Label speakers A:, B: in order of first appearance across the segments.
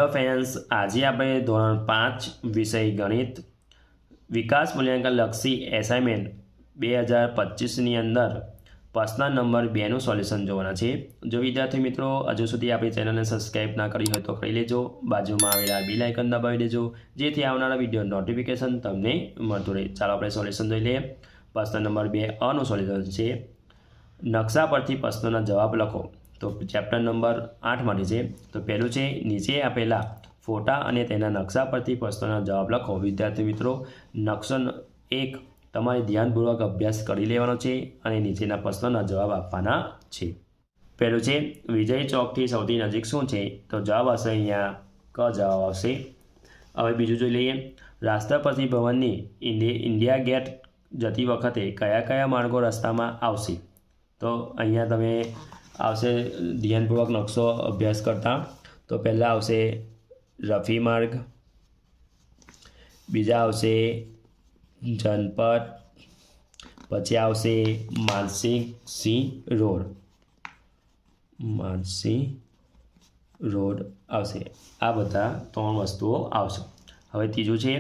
A: Hello friends, આજે આપણે ધોરણ 5 વિષય ગણિત વિકાસ મૂલ્યાંકન લક્ષી એસાઇનમેન્ટ 2025ની અંદર પ્રશ્ન નંબર 2નું સોલ્યુશન જોવાના છે। જો વિદ્યાર્થી મિત્રો હજુ સુધી આપણી ચેનલને સબસ્ક્રાઇબ ના કરી હોય તો કરી લેજો, બાજુમાં આવેલા બેલ આઇકન દબાવી દેજો જેથી આવનારા વિડીયો નોટિફિકેશન તમને મળતું રહે। ચાલો આપણે સોલ્યુશન જોઈ લઈએ। પ્રશ્ન નંબર 2 અનું સોલ્યુશન છે, નકશા પરથી પ્રશ્નોના જવાબ લખો। તો ચેપ્ટર નંબર 8 માટે છે। તો પહેલું છે, નીચે આપેલા ફોટા અને તેના નકશા પરથી પ્રશ્નોના જવાબ લખો। વિદ્યાર્થી મિત્રો, નકશો 1 તમારે ધ્યાનપૂર્વક અભ્યાસ કરી લેવાનો છે અને નીચેના પ્રશ્નોના જવાબ આપવાના છે। પહેલું છે, વિજય ચોકથી સૌથી નજીક શું છે? તો જવાબ આવશે અહીંયા ક જવાબ આવશે। હવે બીજું જોઈ લઈએ, રાષ્ટ્રપતિ ભવનની ઇન્ડિયા ગેટ જતી વખતે કયા કયા માર્ગો રસ્તામાં આવશે? તો અહીંયા તમે આવશે ધ્યાનપૂર્વક નકશો અભ્યાસ કરતા। તો પહેલાં આવશે રફી માર્ગ, બીજા આવશે જનપથ, પછી આવશે માનસિંહ રોડ આવશે। આ બધા 3 વસ્તુઓ આવશે। હવે ત્રીજું છે,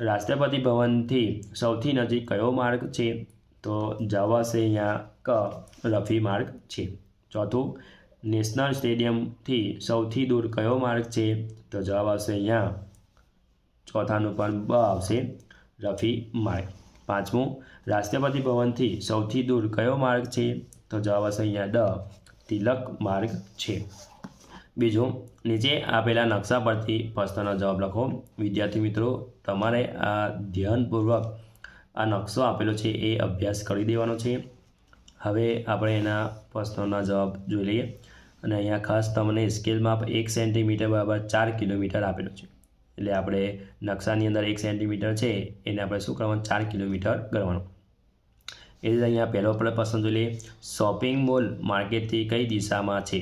A: રાષ્ટ્રપતિ ભવનથી સૌથી નજીક કયો માર્ગ છે? તો જવાબ આવશે અહીંયા ક રફી માર્ગ છે। ચોથું, નેશનલ સ્ટેડિયમથી સૌથી દૂર કયો માર્ગ છે? તો જવાબ આવશે અહીંયા ચોથાનું પણ બ આવશે, રફી માર્ગ। પાંચમું, રાષ્ટ્રપતિ ભવનથી સૌથી દૂર કયો માર્ગ છે? તો જવાબ આવશે અહીંયા ડ તિલક માર્ગ છે। બીજું, નીચે આપેલા નકશા પરથી પ્રશ્નનો જવાબ લખો। વિદ્યાર્થી મિત્રો, તમારે આ ધ્યાનપૂર્વક આ નકશો આપેલો છે એ અભ્યાસ કરી દેવાનો છે। હવે આપણે એના પ્રશ્નોના જવાબ જોઈ લઈએ। અને અહીંયા ખાસ તમને સ્કેલ માપ 1 સેન્ટીમીટર બરાબર 4 કિલોમીટર આપેલો છે। એટલે આપણે નકશાની અંદર 1 સેન્ટીમીટર છે એને આપણે શું કરવાનું, 4 કિલોમીટર ગણવાનું। એ રીતે અહીંયા પહેલો આપણે પ્રશ્ન જોઈ લઈએ, શોપિંગ મોલ માર્કેટથી કઈ દિશામાં છે?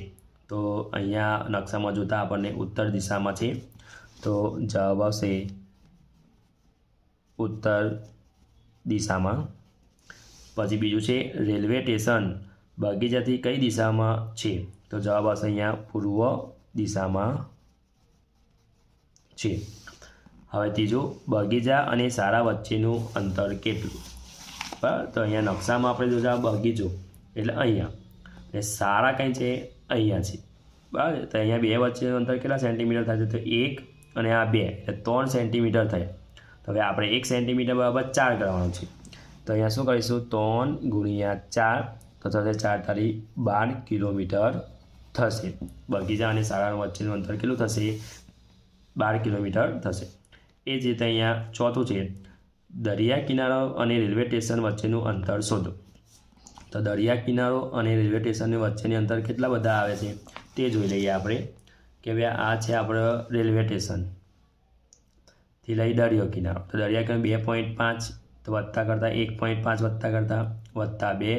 A: તો અહીંયા નકશામાં જોતા આપણને ઉત્તર દિશામાં છે। તો જવાબ આવશે ઉત્તર દિશામાં। પછી બીજું છે, રેલવે સ્ટેશન બગીચાથી કઈ દિશામાં છે? તો જવાબ આવશે અહીંયા પૂર્વ દિશામાં છે। હવે ત્રીજું, બગીચા અને શાળા વચ્ચેનું અંતર કેટલું? બરાબર, તો અહીંયા નકશામાં આપણે જોતા બગીચો એટલે અહીંયા, અને શાળા કઈ છે? અહીંયા છે। બરાબર, તો અહીંયા 2 વચ્ચેનું અંતર કેટલા સેન્ટીમીટર થાય છે? તો 1 અને આ 2 એટલે 3 સેન્ટીમીટર થાય। તો હવે આપણે 1 સેન્ટીમીટર બરાબર 4 કરવાનું છે। તો અહીંયા શું કરીશું, 3 ગુણ્યા 4, તો થશે 4 તારી 12 કિલોમીટર થશે। બગીચા અને શાળા વચ્ચેનું અંતર કેટલું થશે? 12 કિલોમીટર થશે। એ જ રીતે અહીંયા ચોથું છે, દરિયા કિનારો અને રેલવે સ્ટેશન વચ્ચેનું અંતર શોધો। તો દરિયા કિનારો અને રેલવે સ્ટેશનની વચ્ચેની અંતર કેટલા બધા આવે છે તે જોઈ લઈએ આપણે। કે ભાઈ આ છે આપણો રેલવે સ્ટેશનથી લઈ દરિયો કિનારો। તો દરિયા કિનારો 2.5 તો વત્તા કરતાં 1.5 વત્તા કરતાં વત્તા 2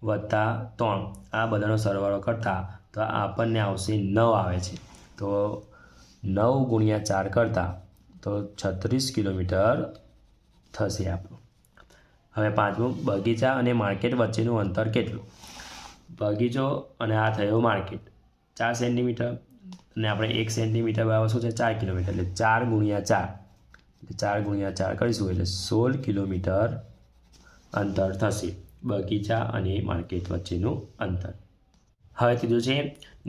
A: વત્તા 3 આ બધાનો સરવાળો કરતાં તો આપણને આવશે 9 આવે છે। તો 9 ગુણ્યા 4 કરતાં તો 36 કિલોમીટર થશે આપણું। હવે પાંચમું, બગીચા અને માર્કેટ વચ્ચેનું અંતર કેટલું? બગીચો અને આ થયો માર્કેટ 4 સેન્ટીમીટર અને આપણે 1 સેન્ટીમીટર બરાબર શું છે? 4 કિલોમીટર, એટલે 4 ગુણ્યા 4 એટલે 4 ગુણ્યા 4 કરીશું એટલે 16 કિલોમીટર અંતર થશે બગીચા અને માર્કેટ વચ્ચેનું અંતર। હવે ત્રીજું છે,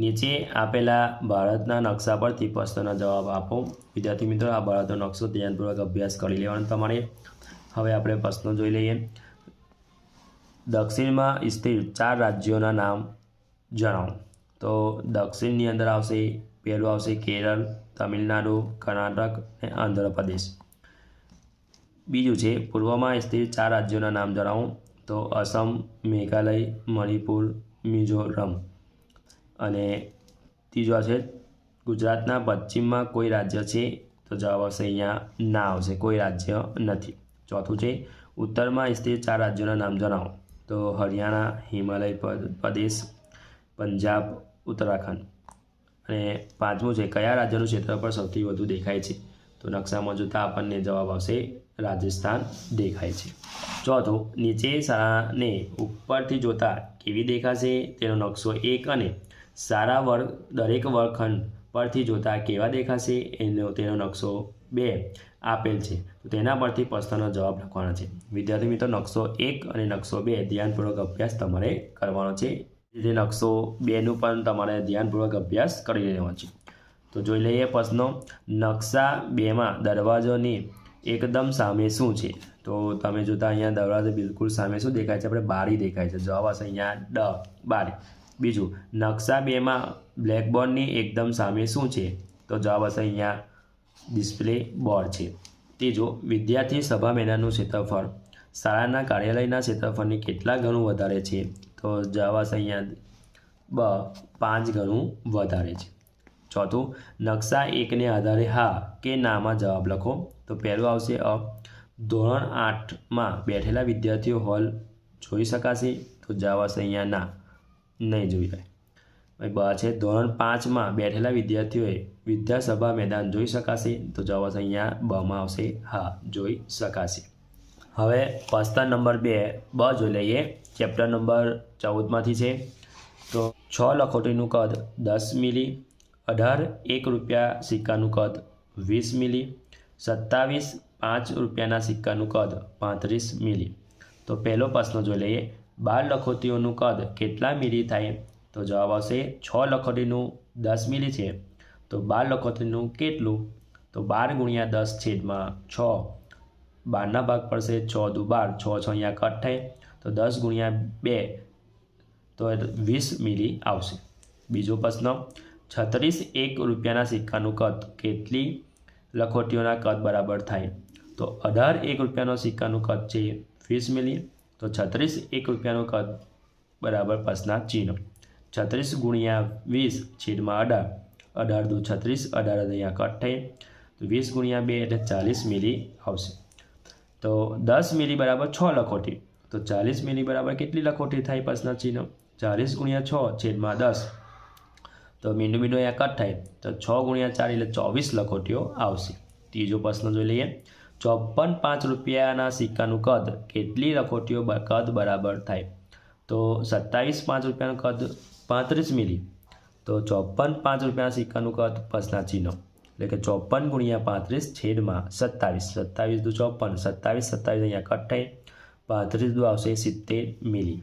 A: નીચે આપેલા ભારતના નકશા પરથી પ્રશ્નોના જવાબ આપો। વિદ્યાર્થી મિત્રો, આ ભારતનો નકશો ધ્યાનપૂર્વક અભ્યાસ કરી લેવાનો તમારે। હવે આપણે પ્રશ્નો જોઈ લઈએ। દક્ષિણમાં સ્થિત 4 રાજ્યોના નામ જણાવો। તો દક્ષિણની અંદર આવશે, પહેલું આવશે કેરળ, તમિલનાડુ, કર્ણાટક અને આંધ્રપ્રદેશ। બીજું છે, પૂર્વમાં સ્થિત 4 રાજ્યોના નામ જણાવો। તો અસમ, મેઘાલય, મણિપુર, મિઝોરમ। અને ત્રીજો છે, ગુજરાતના પશ્ચિમમાં કોઈ રાજ્ય છે? તો જવાબ આવશે અહીંયા ના આવશે, કોઈ રાજ્ય નથી। ચોથું છે, ઉત્તરમાં સ્થિત 4 રાજ્યોના નામ જણાવો। તો હરિયાણા, હિમાલય પ્રદેશ, પંજાબ, ઉત્તરાખંડ। અને પાંચમું છે, કયા રાજ્યનું ક્ષેત્રફળ સૌથી વધુ દેખાય છે? તો નકશામાં જોતાં આપણને જવાબ આવશે રાજસ્થાન દેખાય છે। ચોથું, નીચે શાળાને ઉપરથી જોતાં કેવી દેખાશે તેનો નકશો 1 અને શાળા દરેક વર્ગખંડ પરથી જોતા કેવા દેખાશે તેનો નકશો 2 આપેલ છે, તો તેના પરથી પ્રશ્નનો જવાબ લખવાનો છે. વિદ્યાર્થી મિત્રો નકશો 1 અને નકશો 2 ધ્યાનપૂર્વક અભ્યાસ તમારે કરવાનો છે. જે નકશો 2નું પણ તમારે ધ્યાનપૂર્વક અભ્યાસ કરી લેવાનો છે. તો જોઈ લઈએ પ્રશ્નો. નકશા 2માં દરવાજોની એકદમ સામે શું છે? તો તમે જોતા અહીંયા દરવાજો બિલકુલ સામે શું દેખાય છે? આપણે બારી દેખાય છે. જવાબ હશે અહીંયા બારી. બીજું, નકશા 2માં બ્લેકબોર્ડની એકદમ સામે શું છે? તો જવાબ હશે અહીંયા ડિસ્પ્લે બોર્ડ છે. ત્રીજું, વિદ્યાર્થી સભા મેદાનનું ક્ષેત્રફળ શાળાના કાર્યાલયના ક્ષેત્રફળની કેટલા ગણું વધારે છે? તો જવાબ હશે અહીંયા 5 ગણું વધારે છે. ચોથું, નકશા 1ને આધારે હા કે નામાં જવાબ લખો. તો પહેલું આવશે ધોરણ 8માં બેઠેલા વિદ્યાર્થીઓ હોલ જોઈ શકાશે? તો જવાબ હશે અહીંયા ના, નહીં જોઈ શકાય. બ છે, ધોરણ 5માં બેઠેલા વિદ્યાર્થીઓએ વિદ્યાસભા મેદાન જોઈ શકાશે? તો જવાબ હશે અહીંયા બમાં આવશે હા, જોઈ શકાશે. હવે પ્રશ્ન નંબર 2 જોઈ લઈએ. ચેપ્ટર નંબર 14માંથી છે. તો 6 લખોટીનું કદ 10 મિલી, 18 1 રૂપિયા સિક્કાનું કદ 20 મિલી, 27 5 રૂપિયાના સિક્કાનું કદ 35 મિલી. તો પહેલો પ્રશ્ન જોઈ લઈએ. 12 લખોટીઓનું કદ કેટલા મિલી થાય? તો જવાબ આવશે 6 લખોટીનું 10 મિલી છે, તો 12 લખોટીનું કેટલું? તો 12 ગુણ્યા 10 છેદમાં 6. 12ના ભાગ પડશે 6 દુ 12, 6 6 અહીંયા કટ થાય, તો 10 ગુણ્યા 2 તો 20 મિલી આવશે. બીજો પ્રશ્ન, 36 1 રૂપિયાના સિક્કાનું કદ કેટલી લખોટીઓના કદ બરાબર થાય? તો 18 1 રૂપિયાનો સિક્કાનું કદ છે 20 મિલી, તો 36 1 રૂપિયાનું કદ બરાબર પ્રશ્નાર્થ ચિહ્ન. 36 ગુણ્યા 20 છેદમાં 18, 18 દુ 36, 18 અહીંયા કટ થાય, તો 20 ગુણ્યા 2 એટલે 40 મિલી આવશે. તો 10 મિલી બરાબર 6 લખોટી, તો 40 મિલી બરાબર કેટલી લખોટી થાય? પ્રશ્નાર્થ ચિહ્ન. 40 ગુણ્યા 6 છેદમાં 10, તો મીંડું અહીંયા કટ થાય, તો 6 ગુણ્યા 4 એટલે 24 લખોટીઓ આવશે. ત્રીજો પ્રશ્ન જોઈ લઈએ. 54 5 રૂપિયાના સિક્કાનું કદ કેટલી લખોટીઓ કદ બરાબર થાય? તો 27 5 રૂપિયાનું કદ 35 મિલી, તો 54 5 રૂપિયાના સિક્કાનું કદ પ્રશ્નાર્થ ચિહ્ન, એટલે કે 54 ગુણ્યા 35 છેદમાં 27, 27 દુ 54, 27 27 અહીંયા કટ થાય, 35 દુ આવશે 70 મિલી.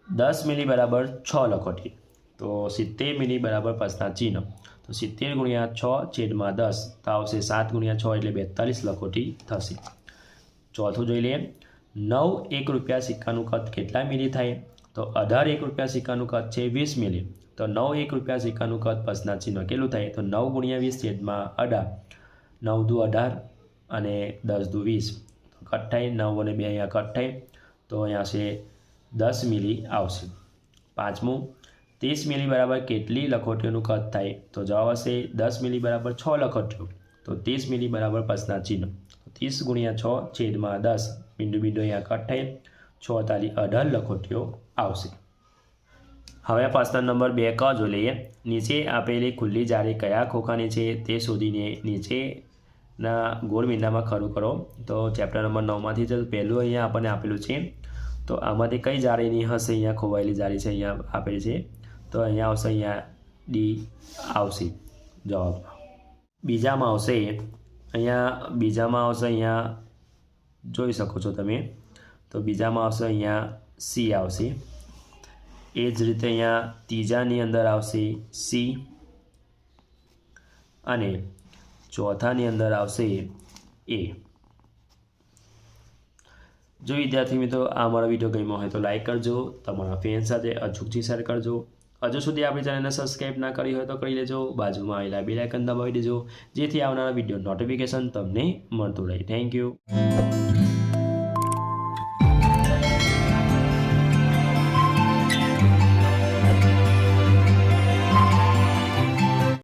A: 10 મિલી બરાબર 6 લખોટી, તો 70 મિલી બરાબર પ્રશ્નાર્થ ચિહ્ન, તો 70 ગુણ્યા 6 છેદમાં 10 તો આવશે 7 ગુણ્યા 6 એટલે 42 લખોટી થશે. ચોથું જોઈ લઈએ. 9 1 રૂપિયા સિક્કાનું કદ કેટલા મિલી થાય? તો 18 1 રૂપિયા સિક્કાનું કદ છે 20 મિલી, તો 9 1 રૂપિયા સિક્કાનું કદ પ્રશ્નાર્થ ચિહ્ન કેટલું થાય? તો 9 ગુણ્યા 20 છેદમાં 18, 9 દુ 18 અને 10 દુ 20, તો કટ થાય, 9 અને 2 અહીંયા કટ થાય, તો અહીંયા છે 10 મિલી આવશે. પાંચમું, 30 મિલી બરાબર કેટલી લખોટીઓનું કદ થાય? તો જવાબ હશે 10 મિલી બરાબર 6 લખોટીઓ, તો 30 મિલી બરાબર પ્રશ્નાર્થ ચિહ્ન, 30 ગુણ્યા 6 છેદમાં 10, બિંદુ અહીંયા કટ થાય, 6 તાલી 18 લખોટીઓ આવશે. હવે પ્રશ્ન નંબર 2 જોઈ લઈએ. નીચે આપેલી ખુલ્લી જાળી કયા ખોખાની છે તે શોધીને નીચેના ગોળ મીંડામાં ખરું કરો. તો ચેપ્ટર નંબર 9માંથી જ પહેલું અહીંયા આપણને આપેલું છે, તો આમાંથી કઈ જાળીની હશે? અહીંયા ખોવાયેલી જાળી છે, અહીંયા આપેલી છે, તો અહીંયા આવશે અહીંયા ડી આવશે જવાબમાં. બીજામાં આવશે અહીંયા જોઈ શકો છો તમે, તો બીજામાં આવશે અહીંયા સી આવશે. એ જ રીતે અહીંયા ત્રીજાની અંદર આવશે સી અને ચોથાની અંદર આવશે એ. જો વિદ્યાર્થી મિત્રો આ મારો વિડીયો ગમ્યો હોય તો લાઈક કરજો, તમારા ફ્રેન્ડ સાથે અચૂકથી શેર કરજો. હજુ સુધી આપણી ચેનલને સબસ્ક્રાઈબ ના કરી હોય તો કરી લેજો, બાજુમાં આવેલા બેલ આઇકન દબાવી દેજો, જેથી આવનારા વિડીયો નોટિફિકેશન તમને મળતું રહે. Thank you.